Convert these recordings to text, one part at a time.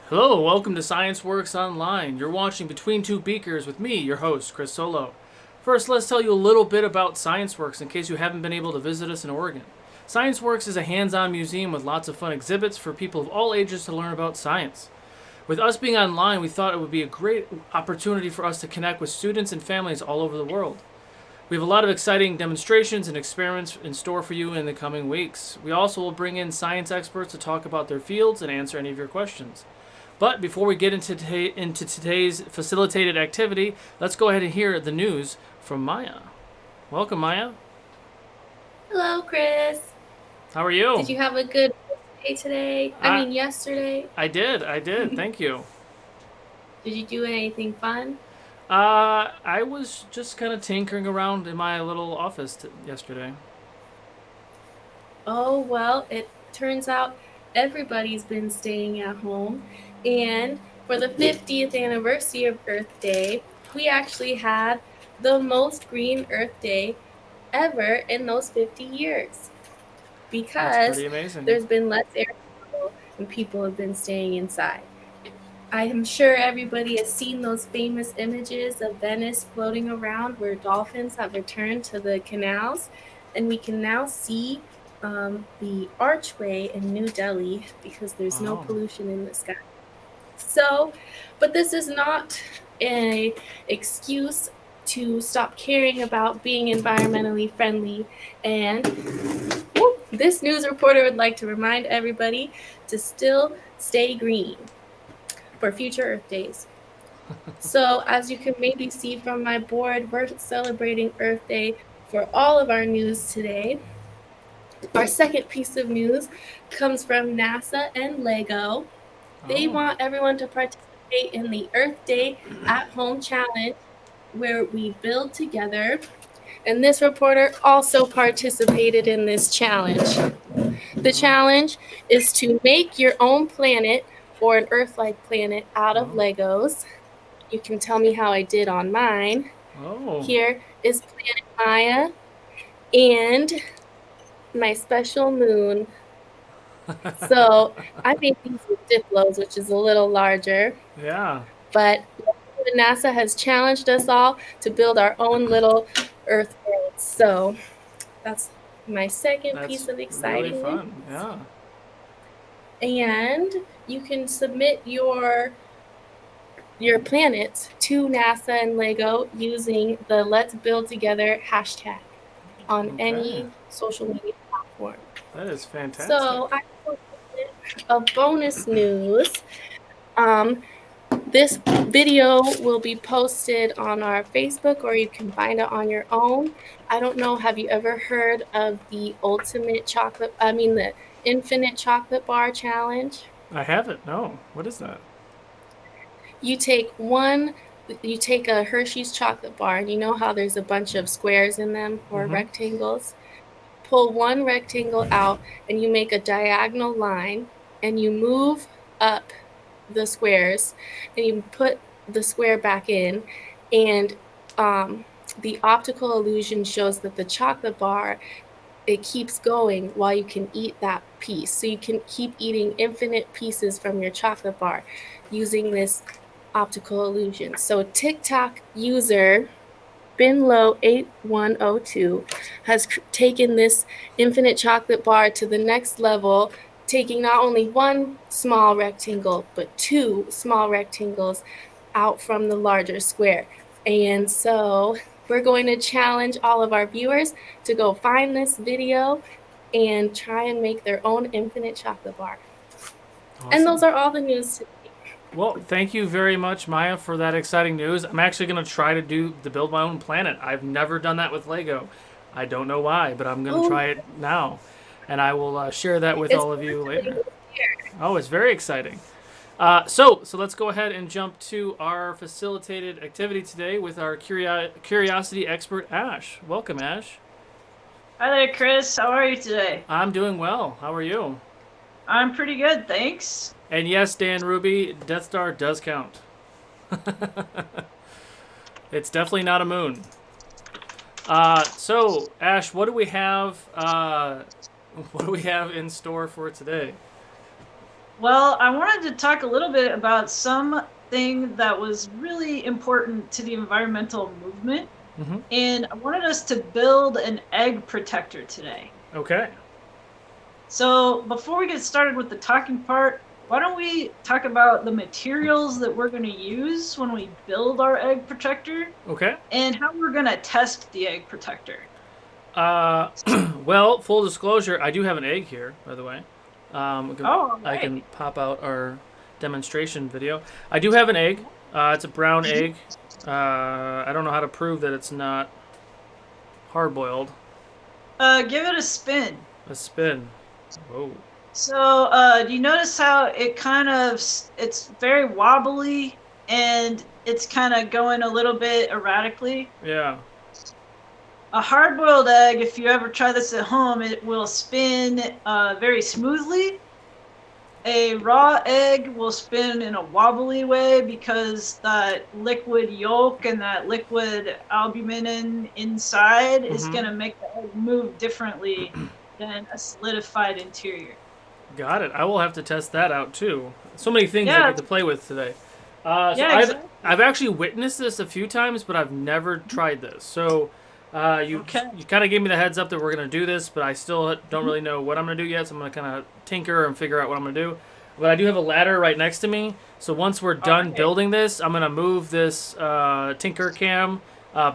Hello, welcome to Science Works Online. You're watching Between Two Beakers with me, your host, Chris Solo. First, let's tell you a little bit about Science Works in case you haven't been able to visit us in Oregon. Science Works is a hands-on museum with lots of fun exhibits for people of all ages to learn about science. With us being online, we thought it would be a great opportunity for us to connect with students and families all over the world. We have a lot of exciting demonstrations and experiments in store for you in the coming weeks. We also will bring in science experts to talk about their fields and answer any of your questions. But before we get into today's facilitated activity, let's go ahead and hear the news from Maya. Welcome, Maya. Hello, Chris. How are you? Did you have a good day today? I Yesterday. I did. Thank you. Did you do anything fun? I was just kind of tinkering around in my little office yesterday. Oh, well, it turns out everybody's been staying at home. And for the 50th anniversary of Earth Day, we actually had the most green Earth Day ever in those 50 years That's because pretty amazing. there's been less air travel and people have been staying inside. I am sure everybody has seen those famous images of Venice floating around where dolphins have returned to the canals. And we can now see the archway in New Delhi because there's no Oh. pollution in the sky. So, but this is not an excuse to stop caring about being environmentally friendly. And this news reporter would like to remind everybody to still stay green for future Earth Days. So, as you can maybe see from my board, we're celebrating Earth Day for all of our news today. Our second piece of news comes from NASA and LEGO. They Oh. want everyone to participate in the Earth Day at Home Challenge, where we build together. And this reporter also participated in this challenge. The challenge is to make your own planet or an Earth-like planet out of Oh. Legos. You can tell me how I did on mine. Oh. Here is Planet Maya and my special moon. So I made these with Diplos, which is a little larger, Yeah. but NASA has challenged us all to build our own little Earth world. So that's my second piece That's of really exciting news. fun. Yeah. And you can submit your planets to NASA and LEGO using the Let's Build Together hashtag on Okay. any social media platform. That is fantastic. So I a bonus news. Um, this video will be posted on our Facebook or you can find it on your own. I don't know, have you ever heard of the the infinite chocolate bar challenge? I haven't. No. What is that? You take one, you take a Hershey's chocolate bar, and you know how there's a bunch of squares in them or Mm-hmm. rectangles? Pull one rectangle out and you make a diagonal line and you move up the squares and you put the square back in, and the optical illusion shows that the chocolate bar, it keeps going while you can eat that piece. So you can keep eating infinite pieces from your chocolate bar using this optical illusion. So TikTok user Binlow8102 has taken this infinite chocolate bar to the next level, taking not only one small rectangle, but two small rectangles out from the larger square. And so we're going to challenge all of our viewers to go find this video and try and make their own infinite chocolate bar. Awesome. And those are all the news today. Well, thank you very much, Maya, for that exciting news. I'm actually going to try to build my own planet. I've never done that with Lego. I don't know why, but I'm going to try it now, and I will share that with It's all of you later. here. Oh, it's very exciting. So let's go ahead and jump to our facilitated activity today with our curiosity expert, Ash. Welcome, Ash. Hi there, Chris. How are you today? I'm doing well. How are you? I'm pretty good, thanks. And yes, Dan Ruby, Death Star does count. It's definitely not a moon. So Ash, what do we have? What do we have in store for today? Well, I wanted to talk a little bit about something that was really important to the environmental movement, Mm-hmm. and I wanted us to build an egg protector today. Okay. So before we get started with the talking part, why don't we talk about the materials that we're going to use when we build our egg protector Okay. and how we're going to test the egg protector. Well, full disclosure, I do have an egg here, by the way. All I right. can pop out our demonstration video. I do have an egg. It's a brown egg. I don't know how to prove that it's not hard-boiled. Give it a spin. A spin. Whoa. So, do you notice how it's very wobbly and it's kind of going a little bit erratically? Yeah. A hard-boiled egg, if you ever try this at home, it will spin very smoothly. A raw egg will spin in a wobbly way because that liquid yolk and that liquid albumin inside is Mhm. going to make the egg move differently than a solidified interior. Got it. I will have to test that out too. So many things I Yeah. get to play with today. So Yeah, exactly. I've actually witnessed this a few times, but I've never tried this. So you Okay. kind of gave me the heads up that we're gonna do this, but I still don't really know what I'm gonna do yet. So I'm gonna kind of tinker and figure out what I'm gonna do. But I do have a ladder right next to me. So once we're done Alright. building this, I'm gonna move this tinker cam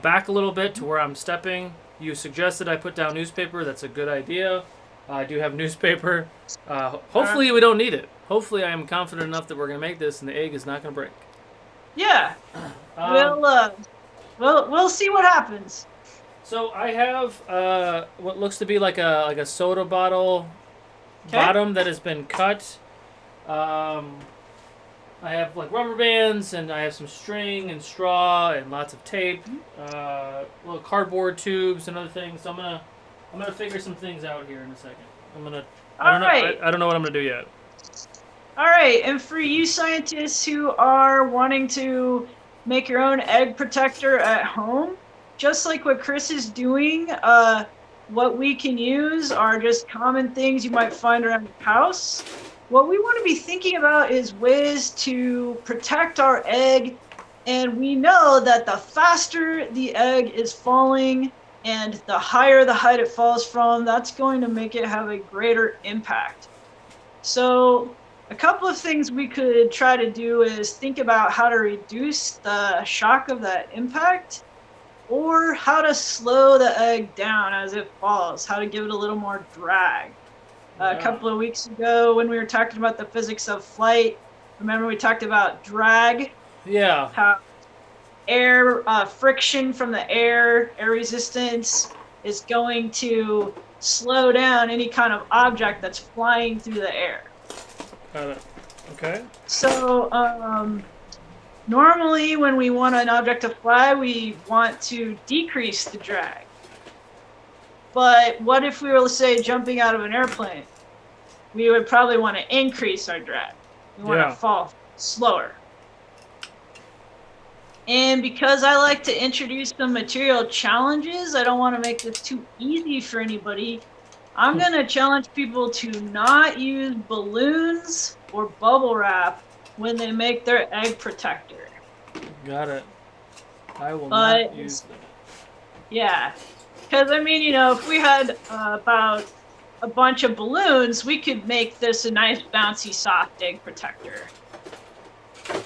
back a little bit to where I'm stepping. You suggested I put down newspaper. That's a good idea. I do have newspaper. Hopefully we don't need it. Hopefully I am confident enough that we're gonna make this and the egg is not gonna break. Yeah. Um, We'll see what happens. So I have what looks to be like a soda bottle Okay. bottom that has been cut. I have like rubber bands and I have some string and straw and lots of tape, little cardboard tubes and other things. So I'm gonna figure some things out here in a second. I don't know. Alright. I don't know what I'm gonna do yet. All right, and for you scientists who are wanting to make your own egg protector at home, just like what Chris is doing, what we can use are just common things you might find around your house. What we want to be thinking about is ways to protect our egg, and we know that the faster the egg is falling and the higher the height it falls from, that's going to make it have a greater impact. So a couple of things we could try to do is think about how to reduce the shock of that impact, or how to slow the egg down as it falls, how to give it a little more drag. A couple of weeks ago when we were talking about the physics of flight, remember we talked about drag, Yeah. how air friction from the air resistance is going to slow down any kind of object that's flying through the air. Got it. Okay. So, normally when we want an object to fly, we want to decrease the drag. But what if we were, let's say, jumping out of an airplane? We would probably want to increase our drag. We want Yeah. to fall slower. And because I like to introduce some material challenges, I don't want to make this too easy for anybody. I'm going to challenge people to not use balloons or bubble wrap when they make their egg protector. Got it. I will But- not use that. Yeah. Because, I mean, if we had about a bunch of balloons, we could make this a nice, bouncy, soft egg protector.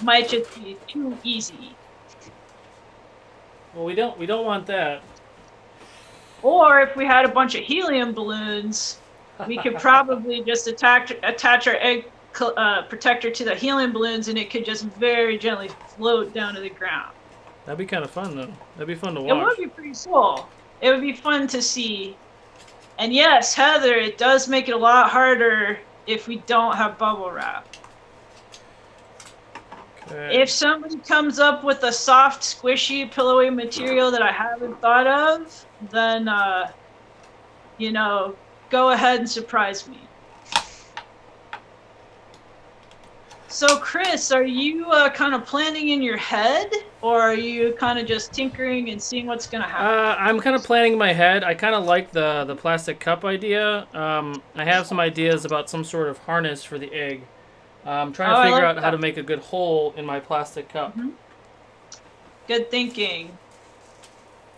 Might just be too easy. Well, we don't want that. Or if we had a bunch of helium balloons, we could probably just attach our egg protector to the helium balloons, and it could just very gently float down to the ground. That'd be kind of fun though. That'd be fun to It watch. would be pretty cool. It would be fun to see. And yes, Heather, it does make it a lot harder if we don't have bubble wrap. Okay. If somebody comes up with a soft, squishy, pillowy material that I haven't thought of, then, go ahead and surprise me. So, Chris, are you kind of planning in your head, or are you kind of just tinkering and seeing what's going to happen? I'm kind of planning in my head. I kind of like the plastic cup idea. I have some ideas about some sort of harness for the egg. I'm trying to figure out how to make a good hole in my plastic cup. Mm-hmm. Good thinking.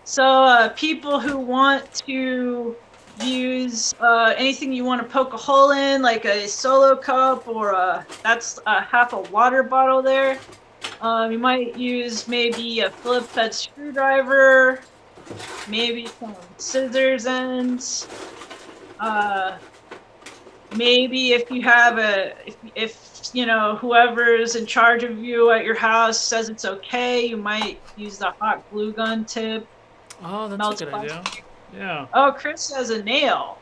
So people who want to use anything you want to poke a hole in, like a solo cup or that's half a water bottle there. You might use maybe a Phillips head screwdriver, maybe some scissors ends. Maybe if you have if you know whoever's in charge of you at your house says it's okay, you might use the hot glue gun tip. Oh, that's a good idea. Yeah. Oh, Chris has a nail.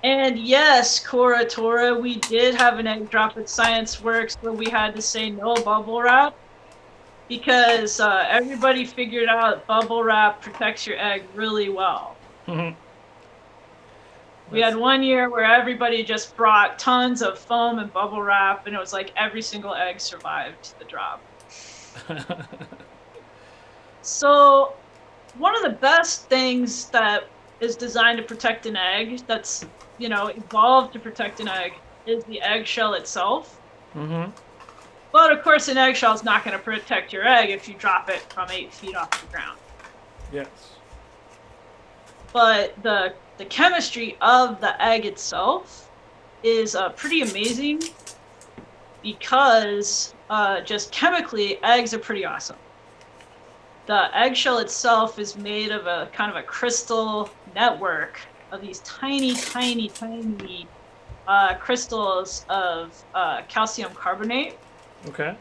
And yes, Cora Tora, we did have an egg drop at Science Works where we had to say no bubble wrap because everybody figured out bubble wrap protects your egg really well. We had one year where everybody just brought tons of foam and bubble wrap, and it was like every single egg survived the drop. So one of the best things that is designed to protect an egg, that's, you know, evolved to protect an egg, is the eggshell itself. Mm-hmm. But of course, an eggshell is not going to protect your egg if you drop it from 8 feet off the ground. Yes. But the chemistry of the egg itself is pretty amazing because just chemically, eggs are pretty awesome. The eggshell itself is made of a kind of a crystal network of these tiny, tiny, tiny crystals of calcium carbonate. Okay.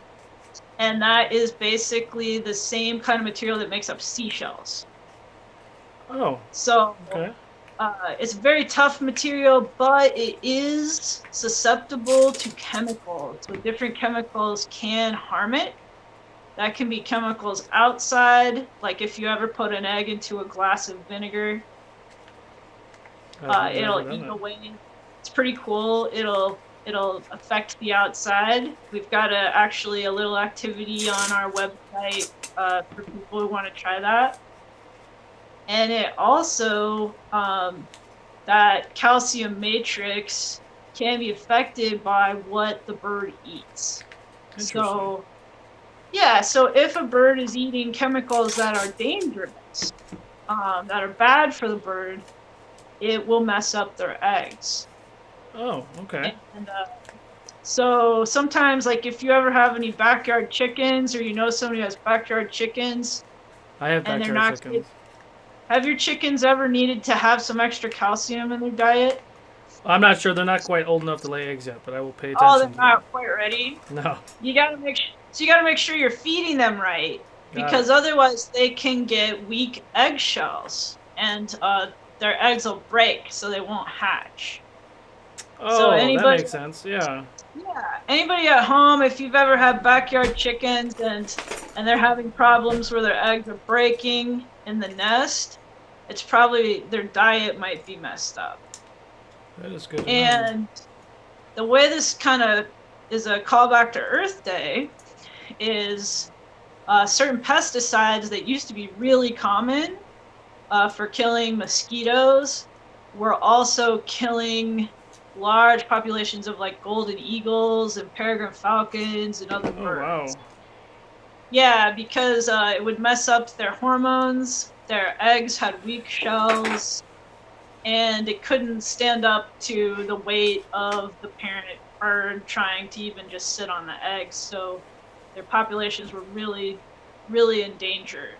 And that is basically the same kind of material that makes up seashells. Oh. So okay. It's a very tough material, but it is susceptible to chemicals. So different chemicals can harm it. That can be chemicals outside, like if you ever put an egg into a glass of vinegar, it'll eat away. It's pretty cool. It'll affect the outside. We've got actually a little activity on our website for people who want to try that. And it also, that calcium matrix can be affected by what the bird eats. So, yeah, so if a bird is eating chemicals that are dangerous, that are bad for the bird, it will mess up their eggs. Oh, okay. And so sometimes, like if you ever have any backyard chickens or you know somebody who has backyard chickens, I have backyard chickens. Have your chickens ever needed to have some extra calcium in their diet? I'm not sure. They're not quite old enough to lay eggs yet, but I will pay attention. Oh, they're not quite ready? No. You gotta make sure you're feeding them right, because otherwise they can get weak eggshells, and their eggs will break, so they won't hatch. Oh, so that makes sense. Yeah. Yeah. Anybody at home, if you've ever had backyard chickens and they're having problems where their eggs are breaking in the nest, it's probably their diet might be messed up. That is good. And the way this kind of is a callback to Earth Day is certain pesticides that used to be really common for killing mosquitoes were also killing large populations of like golden eagles and peregrine falcons and other birds. Wow. Yeah, because it would mess up their hormones, their eggs had weak shells, and it couldn't stand up to the weight of the parent bird trying to even just sit on the eggs, so their populations were really, really endangered.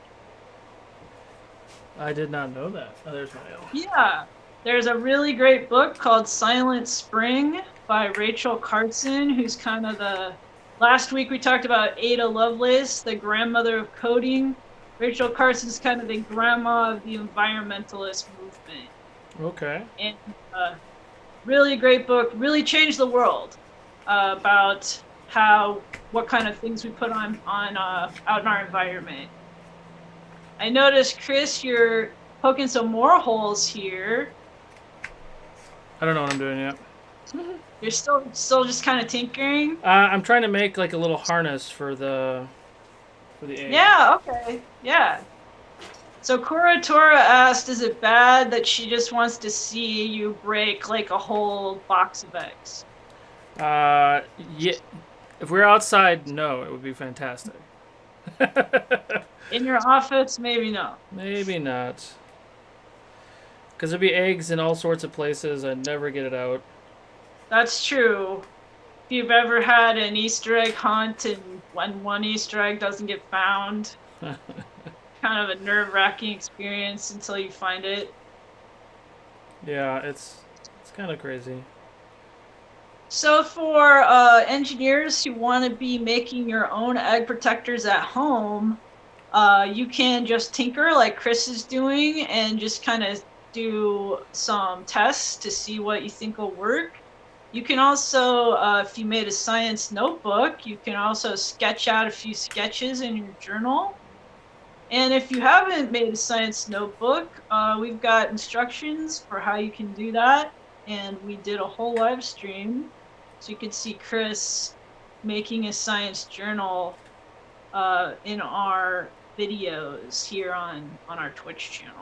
I did not know that. Oh, there's my L. Yeah. There's a really great book called Silent Spring by Rachel Carson, who's kind of the... Last week we talked about Ada Lovelace, the grandmother of coding. Rachel Carson's kind of the grandma of the environmentalist movement. Okay. And really great book, really changed the world about what kind of things we put on out in our environment. I noticed, Chris, you're poking some more holes here. I don't know what I'm doing yet. You're still just kind of tinkering? I'm trying to make like a little harness for the egg. Yeah, okay. Yeah. So Cora Tora asked, is it bad that she just wants to see you break like a whole box of eggs? Yeah. If we're outside, no, it would be fantastic. In your office, maybe no. Maybe not. Because there'd be eggs in all sorts of places. I'd never get it out. That's true. If you've ever had an Easter egg hunt and when one Easter egg doesn't get found, kind of a nerve-wracking experience until you find it. Yeah, it's kind of crazy. So for engineers who want to be making your own egg protectors at home, you can just tinker like Chris is doing and just kind of do some tests to see what you think will work. You can also, if you made a science notebook, you can also sketch out a few sketches in your journal. And if you haven't made a science notebook, we've got instructions for how you can do that. And we did a whole live stream. So you can see Chris making a science journal in our videos here on our Twitch channel.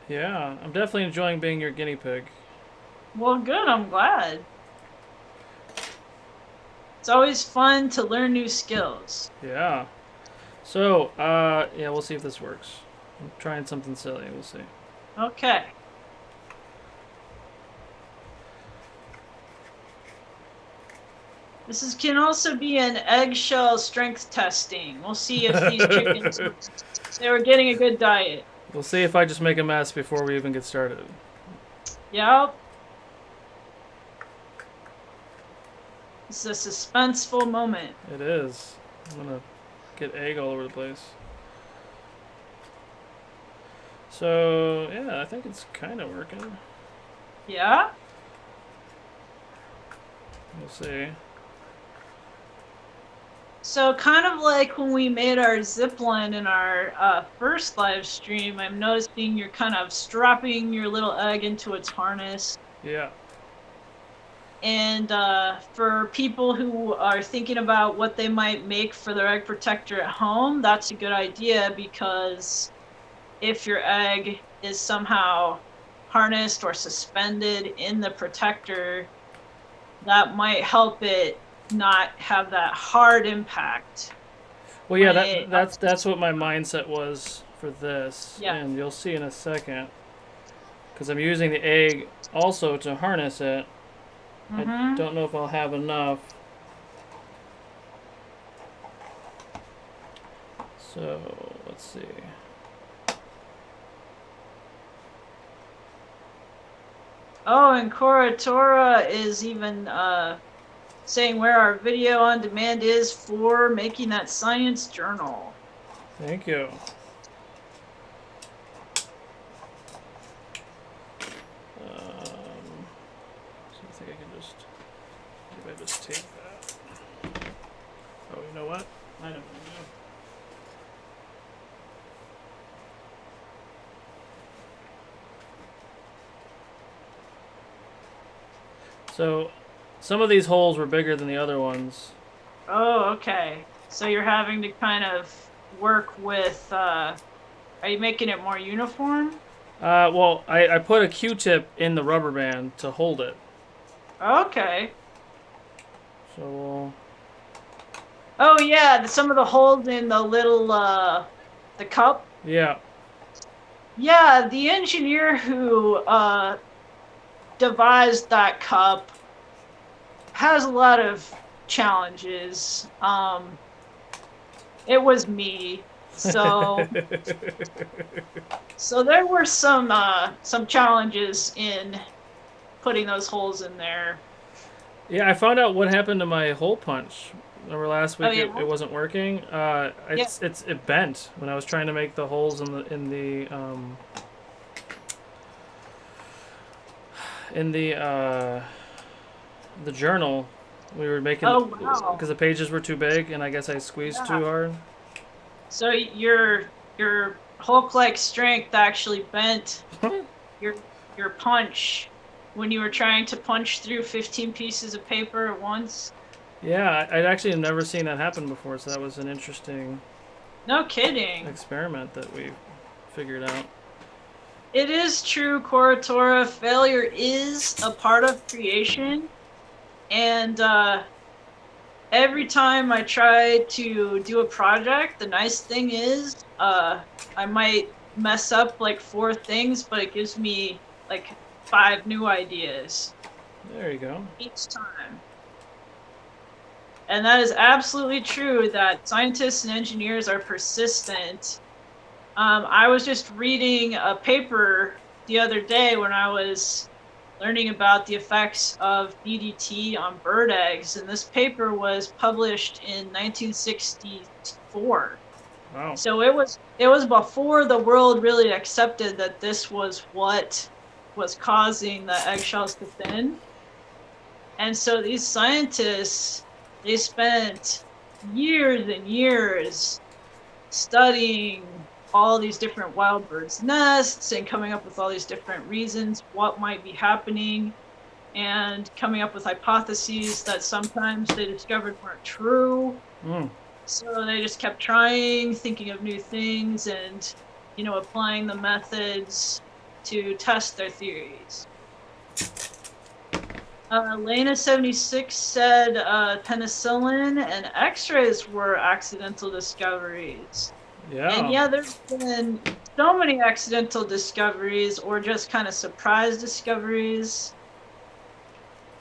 Yeah, I'm definitely enjoying being your guinea pig. Well, good. I'm glad. It's always fun to learn new skills. Yeah. So, yeah, we'll see if this works. I'm trying something silly. We'll see. Okay. This can also be an eggshell strength testing. We'll see if these chickens they were getting a good diet. We'll see if I just make a mess before we even get started. Yep. It's a suspenseful moment. It is. I'm gonna get egg all over the place. So, yeah, I think it's kind of working. Yeah? We'll see. So kind of like when we made our zip line in our first live stream, I'm noticing you're kind of strapping your little egg into its harness. Yeah. And for people who are thinking about what they might make for their egg protector at home, that's a good idea, because if your egg is somehow harnessed or suspended in the protector, that might help it not have that hard impact. Well, yeah, that's what my mindset was for this. Yeah. And you'll see in a second. Because I'm using the egg also to harness it. I don't know if I'll have enough. So, let's see. Oh, and Koratora is even saying where our video on demand is for making that science journal. Thank you. So I think I can just, maybe I just take that. Oh, you know what? I know what to do. So, some of these holes were bigger than the other ones. Oh, okay. So you're having to kind of work with, are you making it more uniform? Well, I put a Q-tip in the rubber band to hold it. Okay. So we'll... Oh yeah, some of the holes in the little, the cup? Yeah. Yeah, the engineer who, devised that cup has a lot of challenges. It was me, so so there were some challenges in putting those holes in there. Yeah, I found out what happened to my hole punch. Remember last week it wasn't working. It bent when I was trying to make the holes in the journal. We were making because the pages were too big, and I guess I squeezed too hard. So your Hulk-like strength actually bent your punch when you were trying to punch through 15 pieces of paper at once. Yeah, I'd actually never seen that happen before, so that was an interesting No kidding. experiment that we figured out. It is true, Koratora. Failure is a part of creation. And every time I try to do a project, the nice thing is I might mess up like 4 things, but it gives me like 5 new ideas There you go. each time. And that is absolutely true that scientists and engineers are persistent. I was just reading a paper the other day when I was learning about the effects of DDT on bird eggs, and this paper was published in 1964. Wow. So it was before the world really accepted that this was what was causing the eggshells to thin. And so these scientists, they spent years and years studying all these different wild birds' nests and coming up with all these different reasons what might be happening, and coming up with hypotheses that sometimes they discovered weren't true. So they just kept trying, thinking of new things, and applying the methods to test their theories. Lena76 said penicillin and X-rays were accidental discoveries. Yeah. And yeah, there's been so many accidental discoveries or just kind of surprise discoveries.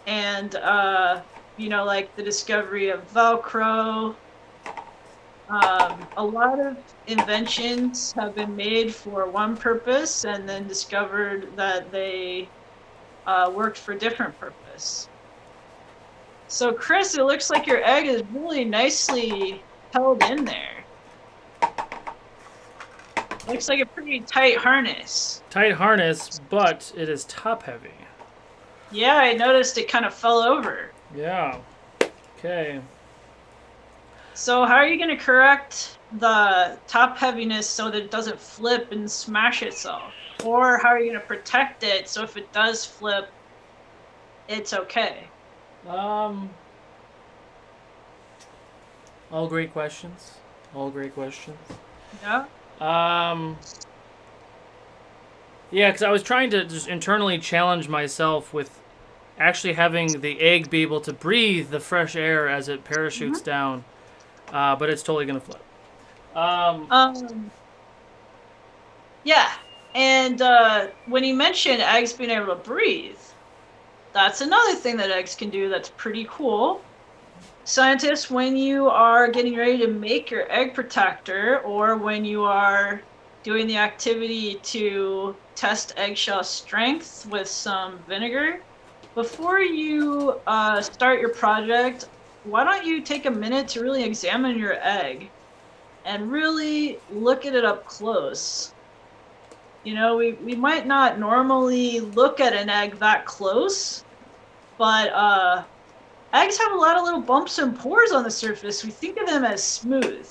And, like the discovery of Velcro. A lot of inventions have been made for one purpose and then discovered that they worked for different purpose. So Chris, it looks like your egg is really nicely held in there. Looks like a pretty tight harness. Tight harness, but it is top heavy. Yeah, I noticed it kind of fell over. Yeah. Okay. So how are you going to correct the top heaviness so that it doesn't flip and smash itself? Or how are you going to protect it so if it does flip, it's okay? All great questions. All great questions. Yeah? Yeah, because I was trying to just internally challenge myself with actually having the egg be able to breathe the fresh air as it parachutes down, but it's totally gonna flip. Yeah, and when you mentioned eggs being able to breathe, that's another thing that eggs can do that's pretty cool. Scientists, when you are getting ready to make your egg protector, or when you are doing the activity to test eggshell strength with some vinegar, before you start your project, why don't you take a minute to really examine your egg and really look at it up close? We might not normally look at an egg that close, but eggs have a lot of little bumps and pores on the surface. We think of them as smooth.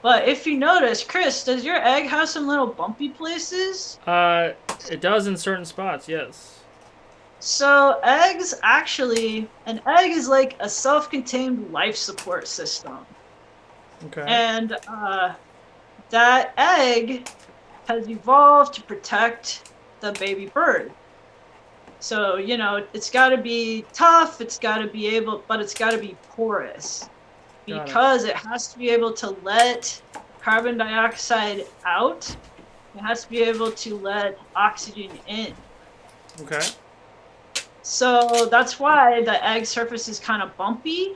But if you notice, Chris, does your egg have some little bumpy places? It does in certain spots, yes. So eggs, actually, an egg is like a self-contained life support system. Okay. And that egg has evolved to protect the baby bird. So, it's got to be tough, but it's got to be porous. Because it has to be able to let carbon dioxide out. It has to be able to let oxygen in. Okay. So that's why the egg surface is kind of bumpy.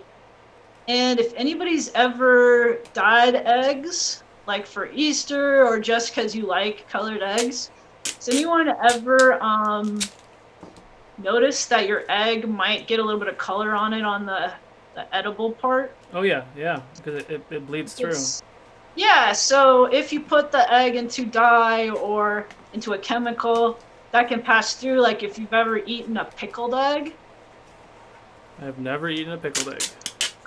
And if anybody's ever dyed eggs, like for Easter or just because you like colored eggs, has anyone ever noticed that your egg might get a little bit of color on it on the edible part? Oh yeah, because it bleeds through. Yeah, so if you put the egg into dye or into a chemical, that can pass through, like if you've ever eaten a pickled egg. I've never eaten a pickled egg.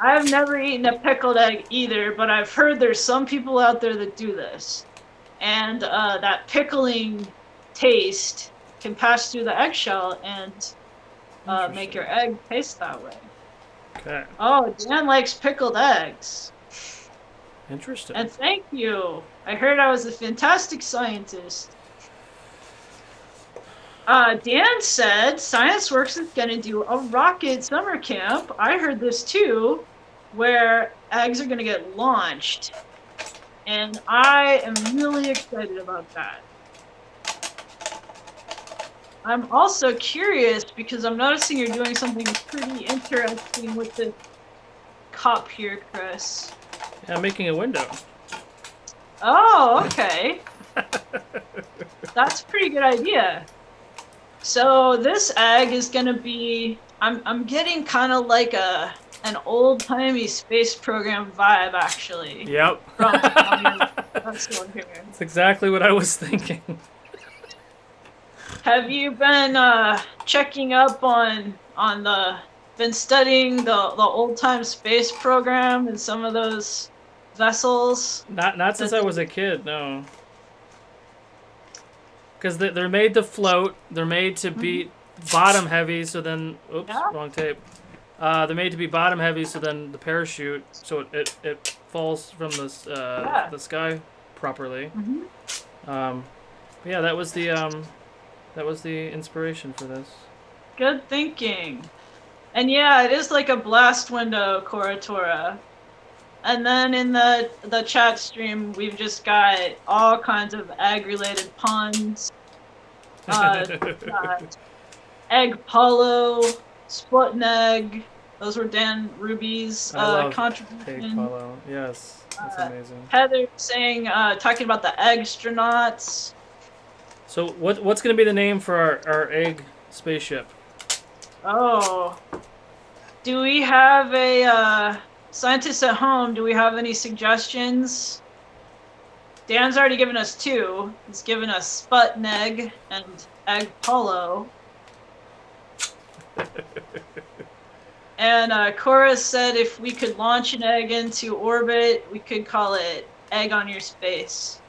I have never eaten a pickled egg either, but I've heard there's some people out there that do this. And that pickling taste can pass through the eggshell and make your egg taste that way. Okay. Oh, Dan likes pickled eggs. Interesting. And thank you. I heard I was a fantastic scientist. Dan said ScienceWorks is going to do a rocket summer camp. I heard this too, where eggs are going to get launched. And I am really excited about that. I'm also curious because I'm noticing you're doing something pretty interesting with the cup here, Chris. Yeah, I'm making a window. Oh, okay. That's a pretty good idea. So this egg is gonna be, I'm getting kind of like an old-timey space program vibe, actually. Yep. That's one here. That's exactly what I was thinking. Have you been checking up on been studying the old-time space program and some of those vessels? Not since I was a kid, no. Because they're made to float. They're made to be bottom heavy. So then, oops, Yeah. wrong tape. They're made to be bottom heavy. So then the parachute, so it falls from the sky properly. Yeah, that was the inspiration for this. Good thinking. And yeah, it is like a blast window, Koratora. And then in the chat stream, we've just got all kinds of egg-related puns. Egg Polo, split an egg. Those were Dan Ruby's contribution. Egg Polo, yes, that's amazing. Heather saying, talking about the egg-stronauts. So what's going to be the name for our egg spaceship? Oh. Do we have a scientists at home? Do we have any suggestions? Dan's already given us two. He's given us Sputnik and Egg Polo. And Cora said if we could launch an egg into orbit, we could call it Egg on Your Space.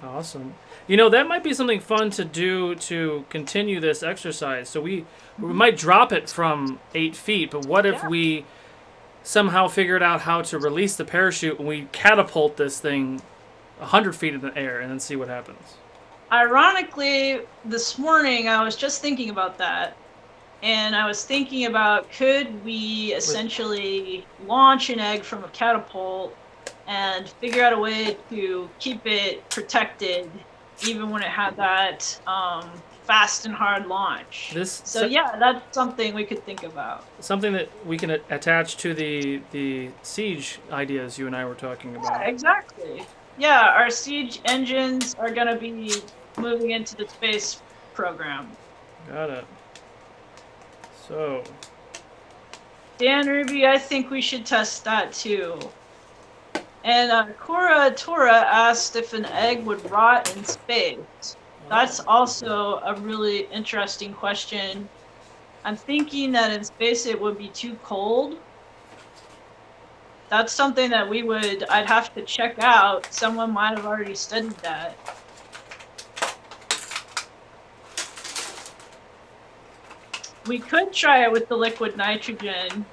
Awesome. You know, that might be something fun to do to continue this exercise. So we might drop it from 8 feet, but what if we somehow figured out how to release the parachute and we catapult this thing 100 feet in the air and then see what happens? Ironically, this morning I was just thinking about that. And I was thinking about, could we essentially launch an egg from a catapult and figure out a way to keep it protected even when it had that fast and hard launch. Yeah, that's something we could think about. Something that we can attach to the siege ideas you and I were talking about. Yeah, exactly. Yeah, our siege engines are going to be moving into the space program. Got it. So, Dan Ruby, I think we should test that too. And Cora Tora asked if an egg would rot in space. That's also a really interesting question. I'm thinking that in space it would be too cold. That's something that I'd have to check out. Someone might have already studied that. We could try it with the liquid nitrogen.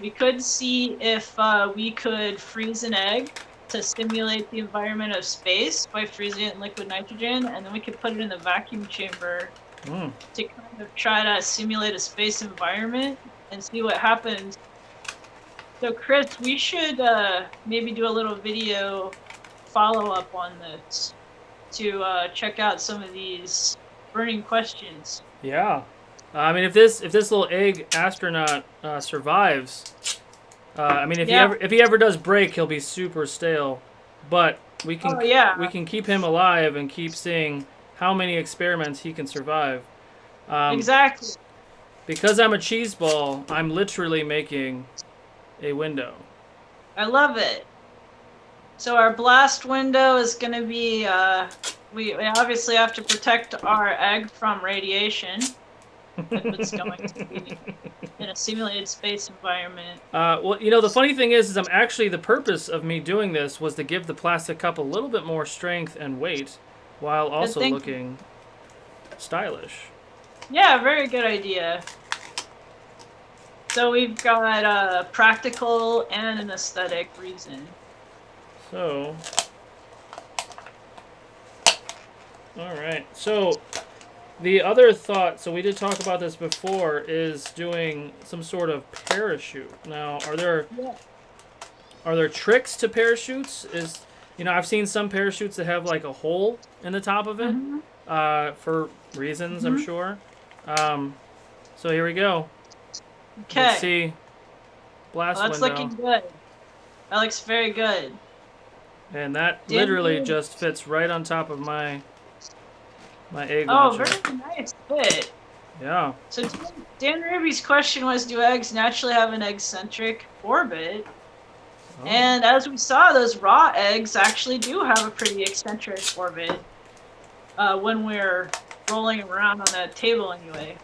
We could see if we could freeze an egg to simulate the environment of space by freezing it in liquid nitrogen, and then we could put it in the vacuum chamber to kind of try to simulate a space environment and see what happens. So Chris, we should maybe do a little video follow-up on this to check out some of these burning questions. Yeah. I mean, if this little egg astronaut survives, I mean, if he ever does break, he'll be super stale. But we can keep him alive and keep seeing how many experiments he can survive. Exactly. Because I'm a cheese ball, I'm literally making a window. I love it. So our blast window is going to be. We obviously have to protect our egg from radiation. If it's going to be in a simulated space environment. Well, you know, the funny thing is I'm actually, the purpose of me doing this was to give the plastic cup a little bit more strength and weight while also looking stylish. Yeah, very good idea. So we've got a practical and an aesthetic reason. So, all right. So, The other thought, so we did talk about this before, is doing some sort of parachute. Now, Yeah. are there tricks to parachutes? I've seen some parachutes that have like a hole in the top of it, Mm-hmm. for reasons, I'm Mm-hmm. sure. So here we go. Okay. Let's see. Blast Well, that's window. looking good. That looks very good. And that Dan literally Ruby- just fits right on top of my egg Oh, launcher. very nice fit. Yeah. So Dan Ruby's question was, do eggs naturally have an eccentric orbit? Oh. And as we saw, those raw eggs actually do have a pretty eccentric orbit when we're rolling around on that table anyway.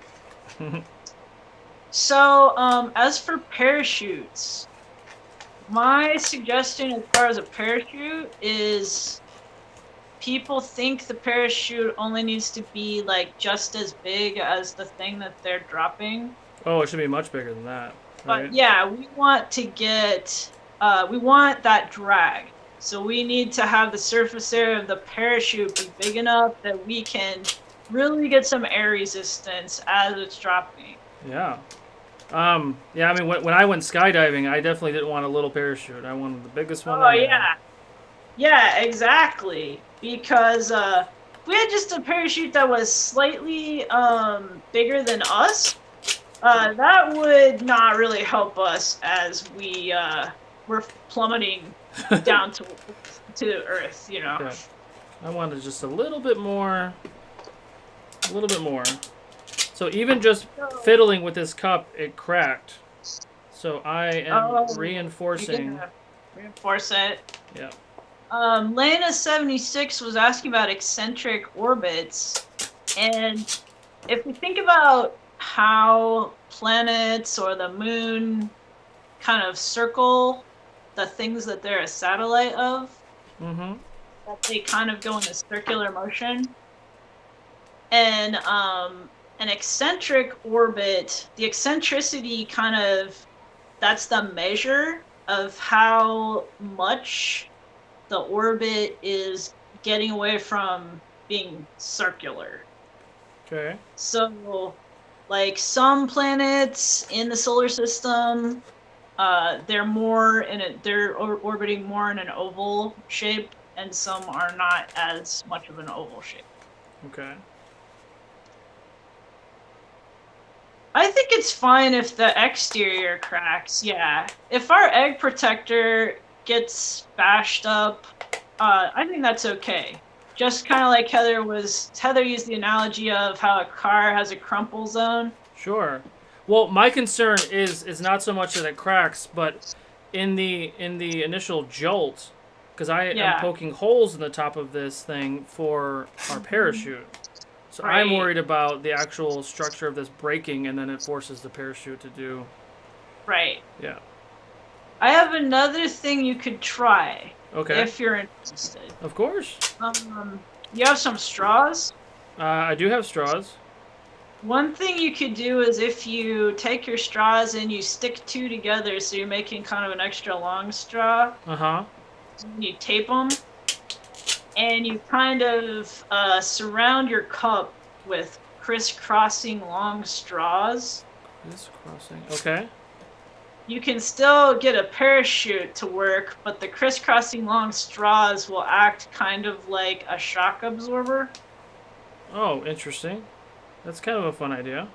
So as for parachutes, my suggestion as far as a parachute is people think the parachute only needs to be like just as big as the thing that they're dropping. Oh, it should be much bigger than that. Right? But yeah, we want to get, we want that drag. So we need to have the surface area of the parachute be big enough that we can really get some air resistance as it's dropping. Yeah. Yeah, I mean, when I went skydiving, I definitely didn't want a little parachute. I wanted the biggest one. Oh, yeah. Yeah, exactly. Because if we had just a parachute that was slightly bigger than us, that would not really help us as we're plummeting down to Earth, you know. Yeah. I wanted just a little bit more. A little bit more. So even just fiddling with this cup, it cracked. So I am reinforcing. You're gonna reinforce it. Yeah. Lena76 was asking about eccentric orbits, and if we think about how planets or the moon kind of circle the things that they're a satellite of, Mm-hmm. that they kind of go in a circular motion. And an eccentric orbit, the eccentricity kind of, that's the measure of how much the orbit is getting away from being circular. Okay. So, like some planets in the solar system, they're orbiting more in an oval shape, and some are not as much of an oval shape. Okay. I think it's fine if the exterior cracks, yeah. If our egg protector gets bashed up, I think that's okay. Just kind of like Heather used the analogy of how a car has a crumple zone. Sure. Well, my concern is not so much that it cracks, but in the initial jolt, because I am poking holes in the top of this thing for our parachute. So Right. I'm worried about the actual structure of this breaking, and then it forces the parachute to do. Right. Yeah. I have another thing you could try. Okay. If you're interested. Of course. You have some straws? I do have straws. One thing you could do is if you take your straws and you stick two together, so you're making kind of an extra long straw. Uh-huh. You tape them, and you kind of surround your cup with crisscrossing long straws. Crisscrossing. Okay. You can still get a parachute to work, but the crisscrossing long straws will act kind of like a shock absorber. Oh, interesting. That's kind of a fun idea.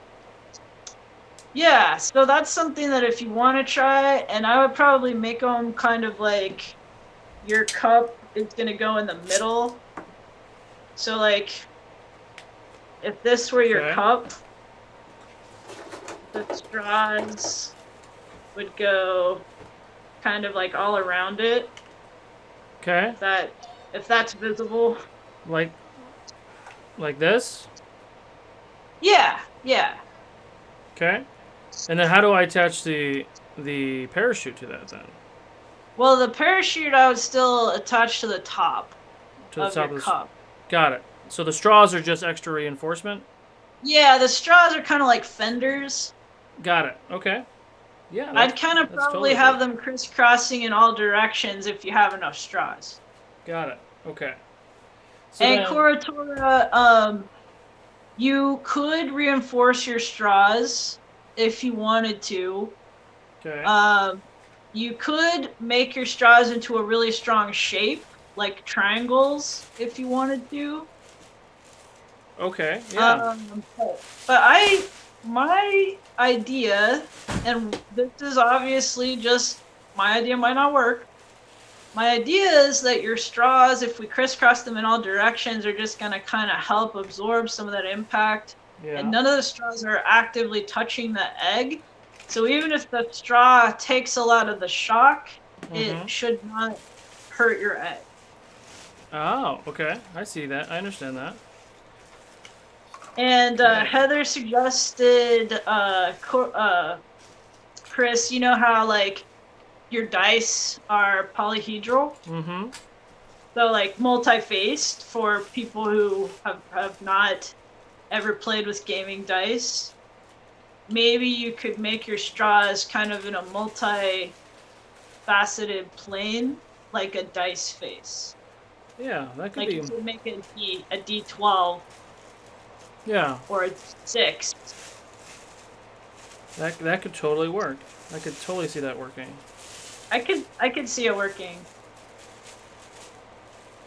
Yeah, so that's something that if you want to try, and I would probably make them kind of like your cup is going to go in the middle. So like, if this were your cup, the straws would go kind of like all around it. Okay. If that's visible. Like this? Yeah, yeah. Okay. And then how do I attach the parachute to that then? Well, the parachute I would still attach to the top of your cup. Got it. So the straws are just extra reinforcement? Yeah, the straws are kind of like fenders. Got it. Okay. Yeah. I'd kind of probably have them crisscrossing in all directions if you have enough straws. Got it. Okay. So and Koratora, You could reinforce your straws if you wanted to. Okay. You could make your straws into a really strong shape, like triangles, if you wanted to. Okay. Yeah. But my idea, and this is obviously just my idea, might not work. My idea is that your straws, if we crisscross them in all directions, are just going to kind of help absorb some of that impact. Yeah. And none of the straws are actively touching the egg. So even if the straw takes a lot of the shock, it should not hurt your egg. Oh, okay. I see that. I understand that. And Okay. Heather suggested, Chris, you know how like your dice are polyhedral? Mm-hmm. So like multi-faced for people who have not ever played with gaming dice. Maybe you could make your straws kind of in a multi-faceted plane, like a dice face. Yeah, that could Like be. you could make a D12 Yeah, or a 6. that could totally work. I could totally see that working. I could see it working.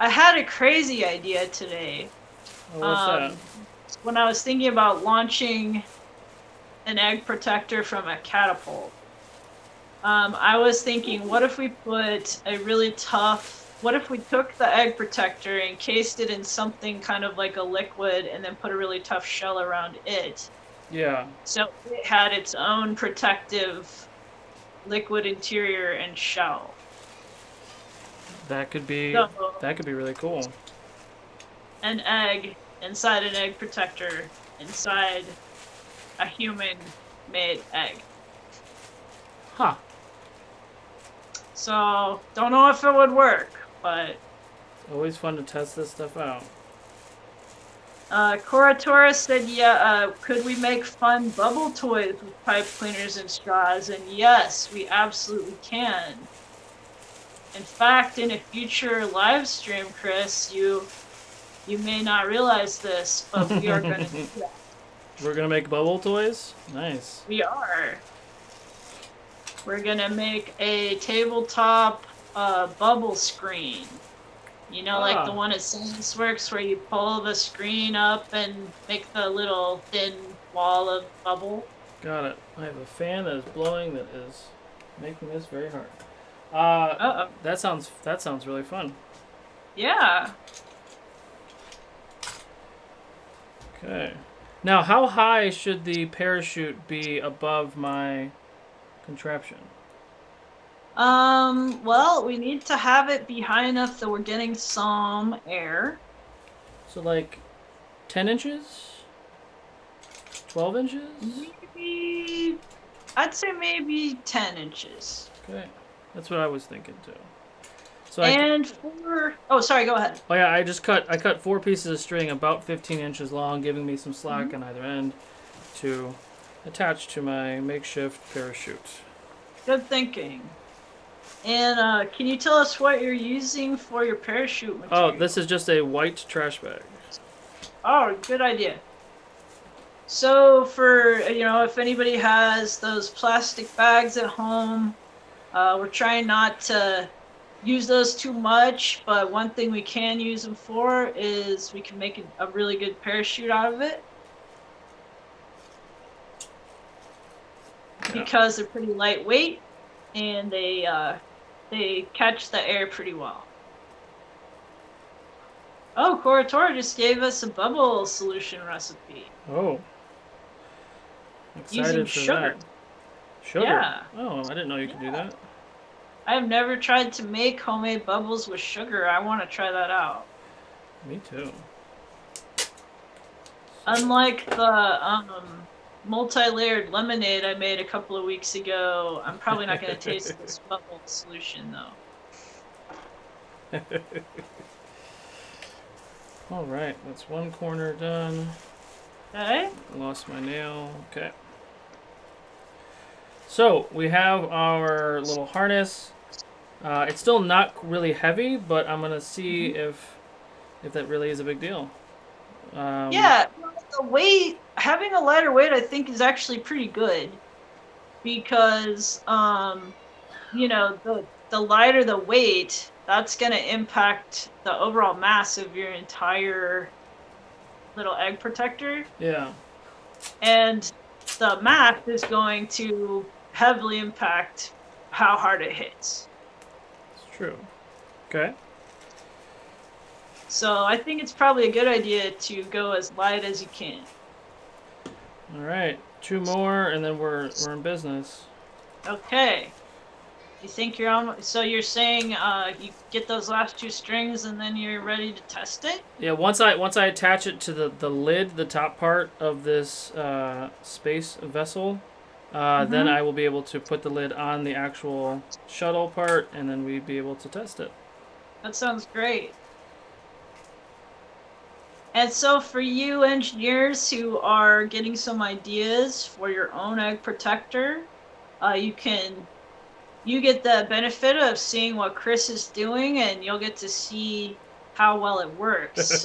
I had a crazy idea today. Oh, what's that? When I was thinking about launching an egg protector from a catapult. I was thinking, what if we put a really tough, what if we took the egg protector, encased it in something kind of like a liquid, and then put a really tough shell around it? Yeah. So it had its own protective liquid interior and shell. That could be So, really cool. an egg inside an egg protector inside a human-made egg. Huh. So, don't know if it would work, but Always fun to test this stuff out. Cora Torres said, yeah, could we make fun bubble toys with pipe cleaners and straws? And yes, we absolutely can. In fact, in a future live stream, Chris, you may not realize this, but we are going to do that. We're gonna make bubble toys? Nice. We are. We're going to make a tabletop bubble screen. You know, like the one at ScienceWorks where you pull the screen up and make the little thin wall of bubble. Got it. I have a fan that is blowing that is making this very hard. Uh-oh. That sounds really fun. Yeah. Okay. Now, how high should the parachute be above my contraption? Well, we need to have it be high enough that we're getting some air. So, like, 10 inches? 12 inches? Maybe, I'd say maybe 10 inches. Okay. That's what I was thinking, too. So oh, sorry, go ahead. Oh yeah, I cut 4 pieces of string about 15 inches long, giving me some slack on either end to attach to my makeshift parachute. Good thinking. And can you tell us what you're using for your parachute material? Oh, this is just a white trash bag. Oh, good idea. So for, if anybody has those plastic bags at home, we're trying not to use those too much, but one thing we can use them for is we can make a really good parachute out of it. Because they're pretty lightweight and they catch the air pretty well. Oh, Coratora just gave us a bubble solution recipe. Oh. Excited Using for sugar. that. Sugar? Yeah. Oh, I didn't know you could do that. I've never tried to make homemade bubbles with sugar. I want to try that out. Me too. Unlike the multi-layered lemonade I made a couple of weeks ago, I'm probably not going to taste this bubble solution though. All right, that's one corner done. Okay. Lost my nail. Okay. So we have our little harness. It's still not really heavy, but I'm gonna see if that really is a big deal. Yeah, the weight, having a lighter weight, I think is actually pretty good because, you know, the lighter the weight, that's going to impact the overall mass of your entire little egg protector. Yeah. And the mass is going to heavily impact how hard it hits. It's true. Okay. So I think it's probably a good idea to go as light as you can. All right. 2 more, and then we're in business. Okay. You think you're on? So you're saying you get those last 2 strings and then you're ready to test it? Yeah. Once I attach it to the lid, the top part of this space vessel, then I will be able to put the lid on the actual shuttle part, and then we'd be able to test it. That sounds great. And so for you engineers who are getting some ideas for your own egg protector, you get the benefit of seeing what Chris is doing, and you'll get to see how well it works.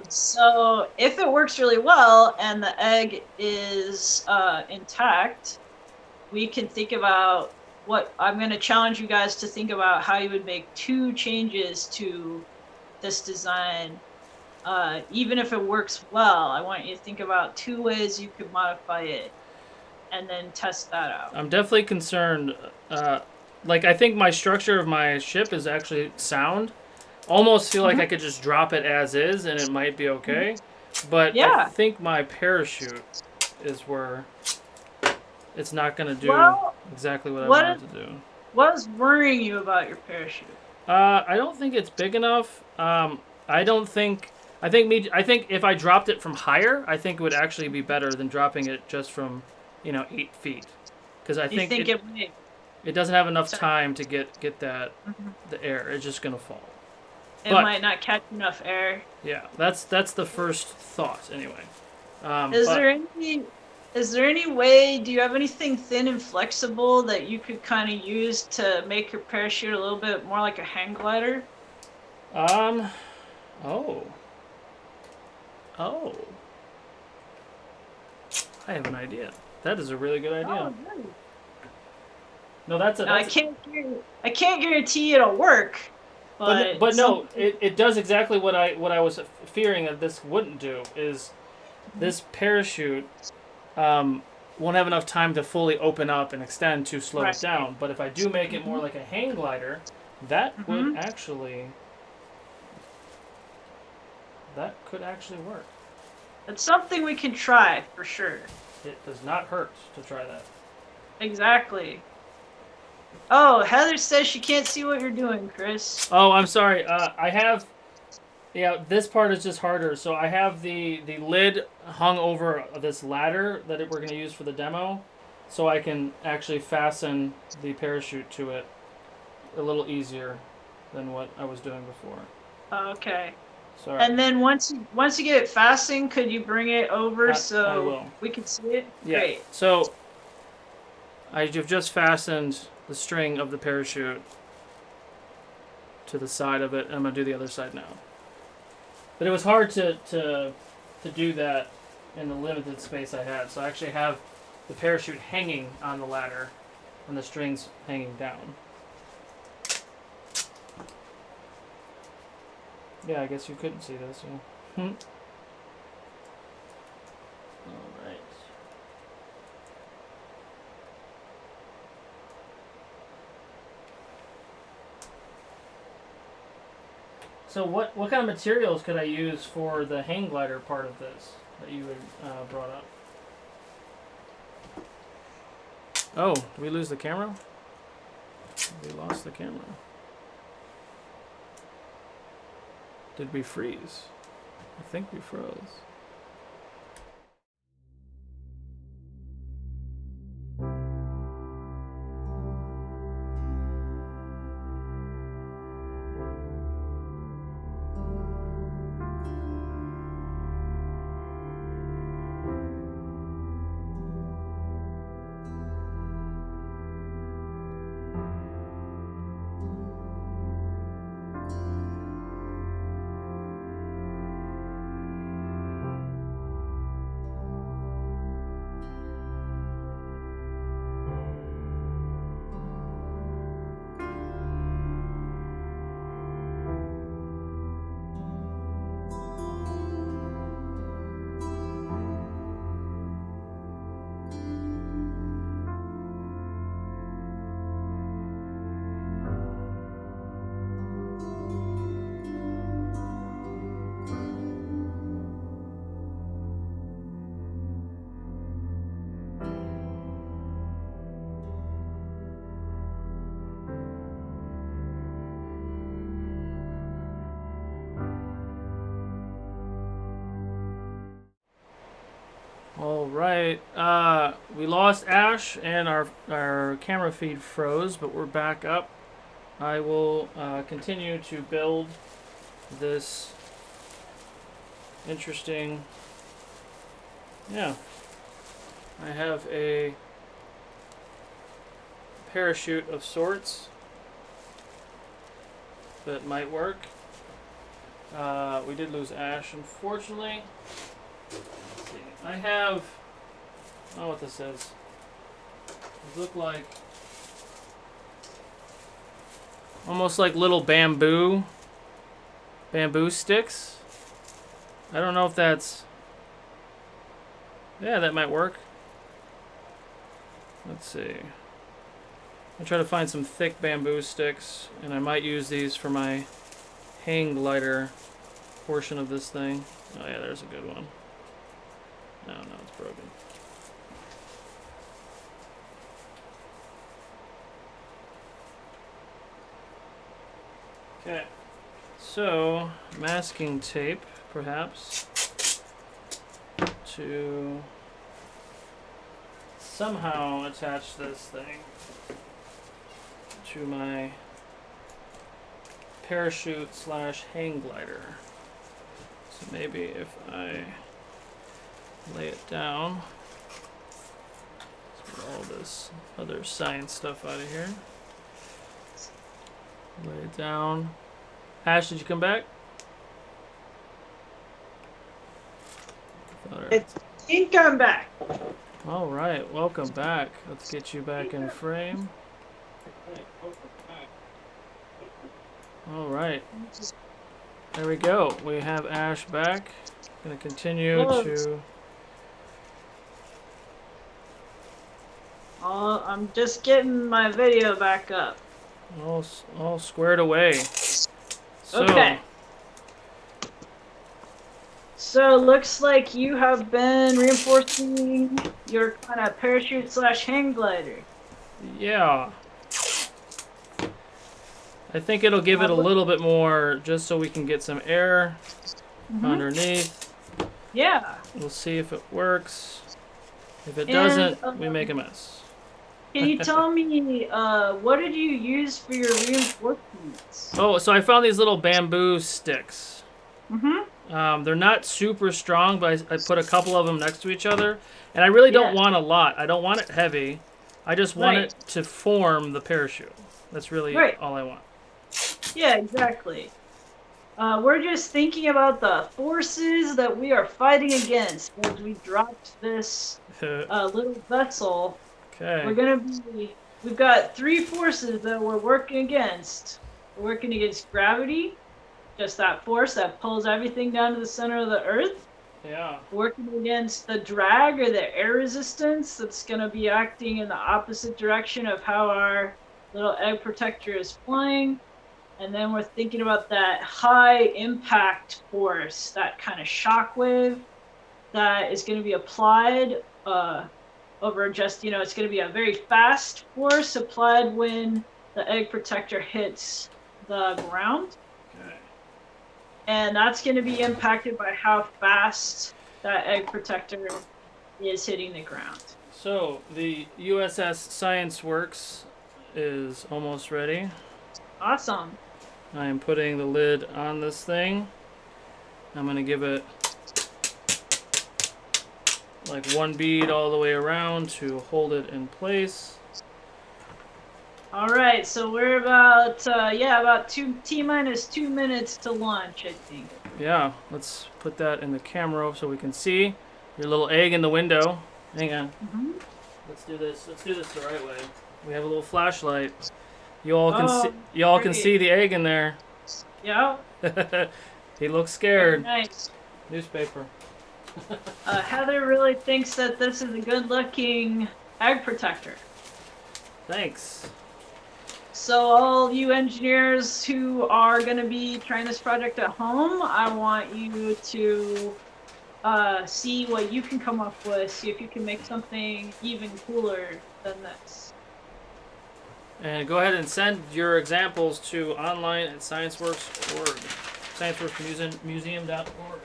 So if it works really well and the egg is intact, we can think about what I'm going to challenge you guys to think about how you would make 2 changes to this design. Even if it works well, I want you to think about 2 ways you could modify it and then test that out. I'm definitely concerned. Like, I think my structure of my ship is actually sound. Almost feel like I could just drop it as is and it might be okay. But I think my parachute is where it's not going to do exactly what I want it to do. What is worrying you about your parachute? I don't think it's big enough. I think if I dropped it from higher, I think it would actually be better than dropping it just from, 8 feet. Because I think it doesn't have enough time to get that the air. It's just gonna fall. It might not catch enough air. Yeah, that's the first thought anyway. Is there any way? Do you have anything thin and flexible that you could kind of use to make your parachute a little bit more like a hang glider? Oh. I have an idea. That is a really good idea. Oh, nice. No, that's I can't guarantee it'll work. But no, it does exactly what I was fearing that this wouldn't do. Is this parachute won't have enough time to fully open up and extend to slow it down. But if I do make it more like a hang glider, that would actually could actually work. It's something we can try for sure. It does not hurt to try that. Exactly. Oh, Heather says she can't see what you're doing, Chris. Oh, I'm sorry. I have... Yeah, this part is just harder. So I have the lid hung over this ladder that we're going to use for the demo. So I can actually fasten the parachute to it a little easier than what I was doing before. Okay. Sorry. And then once you get it fastened, could you bring it over so we can see it? Yeah. Great. So I've just fastened the string of the parachute to the side of it. I'm going to do the other side now. But it was hard to do that in the limited space I had. So I actually have the parachute hanging on the ladder and the strings hanging down. Yeah, I guess you couldn't see this. Yeah. All right. So what kind of materials could I use for the hang glider part of this that you had brought up? Oh, did we lose the camera? We lost the camera. Did we freeze? I think we froze. All right. We lost Ash and our camera feed froze, but we're back up. I will continue to build this interesting. Yeah. I have a parachute of sorts that might work. We did lose Ash, unfortunately. Let's see. I have. I don't know what this is. These look like almost like little bamboo sticks. I don't know if that's. Yeah, that might work. Let's see. I'll try to find some thick bamboo sticks, and I might use these for my hang glider portion of this thing. Oh yeah, there's a good one. No, it's broken. Okay, so masking tape, perhaps, to somehow attach this thing to my parachute / hang glider. So maybe if I lay it down, let's get all this other science stuff out of here. Lay it down. Ash, did you come back? I think I'm back. All right, welcome back. Let's get you back in frame. All right. There we go. We have Ash back. Gonna continue to. I'm just getting my video back up. All squared away. So, Okay. So looks like you have been reinforcing your kind of parachute / hang glider. yeah. I think it'll give it a little bit more just so we can get some air underneath. Yeah. We'll see if it works. If it And, doesn't, we make a mess. Can you tell me what did you use for your reinforcements? Oh, so I found these little bamboo sticks. Mm-hmm. They're not super strong, but I put a couple of them next to each other. And I really don't want a lot. I don't want it heavy. I just want it to form the parachute. That's really all I want. Yeah, exactly. We're just thinking about the forces that we are fighting against as we dropped this little vessel. Okay. We've got 3 forces that we're working against. We're working against gravity, just that force that pulls everything down to the center of the Earth. Yeah. Working against the drag or the air resistance that's going to be acting in the opposite direction of how our little egg protector is flying. And then we're thinking about that high impact force, that kind of shock wave that is going to be applied over just, it's going to be a very fast force applied when the egg protector hits the ground. Okay. And that's going to be impacted by how fast that egg protector is hitting the ground. So the USS Science Works is almost ready. Awesome. I am putting the lid on this thing. I'm going to give it like 1 bead all the way around to hold it in place. All right, so we're about T-minus 2 minutes to launch, I think. Yeah, let's put that in the camera so we can see your little egg in the window. Hang on. Let's do this. Let's do this the right way. We have a little flashlight. You all can see the egg in there. Yeah. He looks scared. Nice. Newspaper. Heather really thinks that this is a good-looking egg protector. Thanks. So all you engineers who are going to be trying this project at home, I want you to see what you can come up with. See if you can make something even cooler than this. And go ahead and send your examples to online@scienceworks.org. ScienceWorksMuseum.org.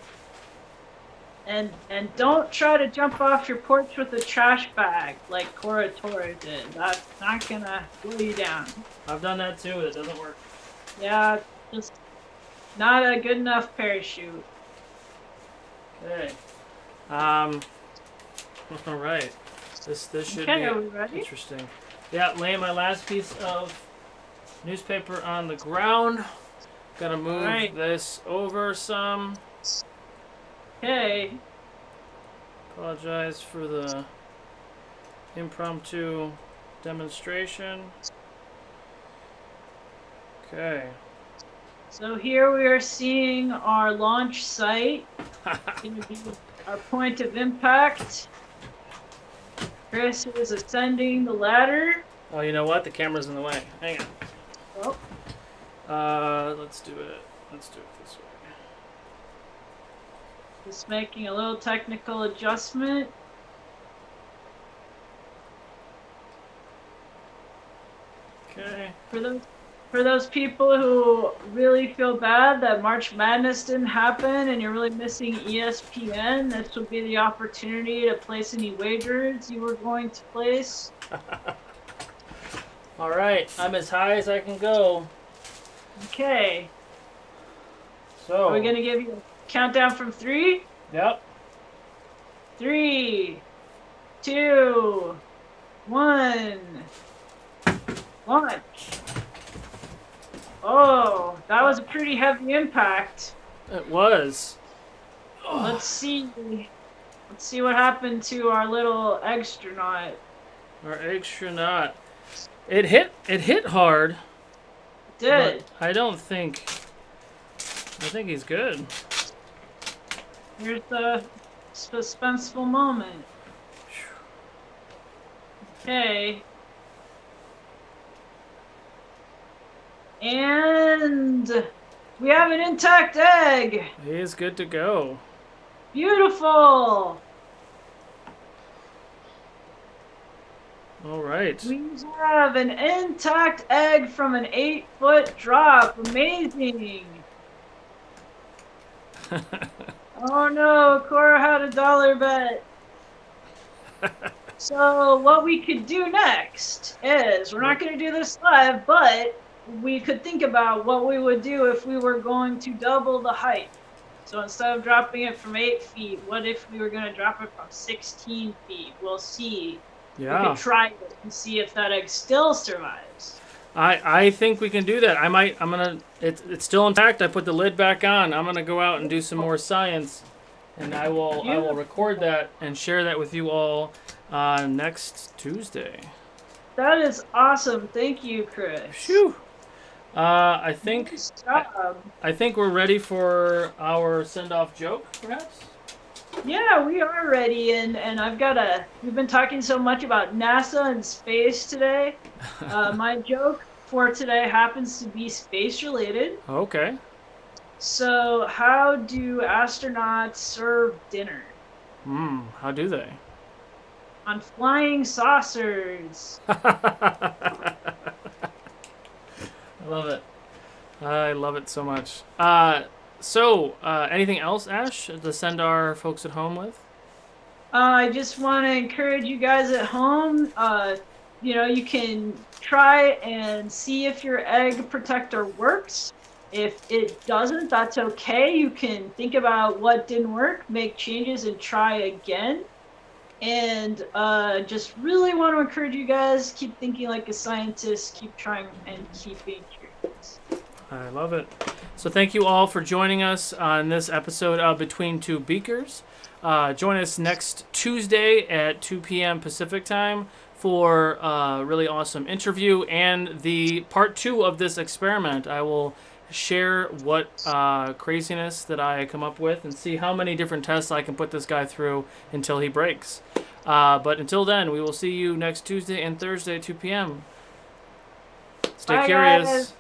And don't try to jump off your porch with a trash bag like Cora Tora did. That's not gonna slow you down. I've done that too. It doesn't work. Yeah, just not a good enough parachute. Okay. All right. This should Okay, are we be ready? interesting. Yeah, laying my last piece of newspaper on the ground. Gonna move Alright. this over some. Okay. Apologize for the impromptu demonstration. Okay. So here we are seeing our launch site. Gonna be our point of impact. Chris is ascending the ladder. Oh, you know what? The camera's in the way. Hang on. Let's do it. Let's do it this way. Just making a little technical adjustment. Okay. For those people who really feel bad that March Madness didn't happen and you're really missing ESPN, this will be the opportunity to place any wagers you were going to place. All right. I'm as high as I can go. Okay. So. Are we going to give you a countdown from 3? Yep. 3, 2, 1. Launch. Oh, that was a pretty heavy impact. It was. Let's see what happened to our little extronaut. Our extronaut. It hit hard. It did. But I think he's good. Here's the suspenseful moment. Okay. And we have an intact egg. He is good to go. Beautiful. All right. We have an intact egg from an 8-foot drop. Amazing. Oh no, Cora had a dollar bet. So what we could do next is, we're not going to do this live, but we could think about what we would do if we were going to double the height. So instead of dropping it from 8 feet, what if we were going to drop it from 16 feet? We'll see. Yeah. We could try it and see if that egg still survives. I think we can do that. It's still intact. I put the lid back on. I'm gonna go out and do some more science, and I will record that and share that with you all next Tuesday. That is awesome. Thank you, Chris. Phew. I think Nice job. I think we're ready for our send-off joke, perhaps. Yeah, we are ready, and we've been talking so much about NASA and space today. My joke for today happens to be space related. Okay. So, how do astronauts serve dinner? How do they? On flying saucers. I love it. I love it so much. So, anything else, Ash, to send our folks at home with? I just want to encourage you guys at home. You can try and see if your egg protector works. If it doesn't, that's okay. You can think about what didn't work, make changes, and try again. And just really want to encourage you guys, keep thinking like a scientist, keep trying, and keep being curious. I love it. So thank you all for joining us on this episode of Between Two Beakers. Join us next Tuesday at 2 p.m. Pacific time for a really awesome interview and the part 2 of this experiment. I will share what craziness that I come up with and see how many different tests I can put this guy through until he breaks. But until then, we will see you next Tuesday and Thursday at 2 p.m. Stay Bye, curious. guys.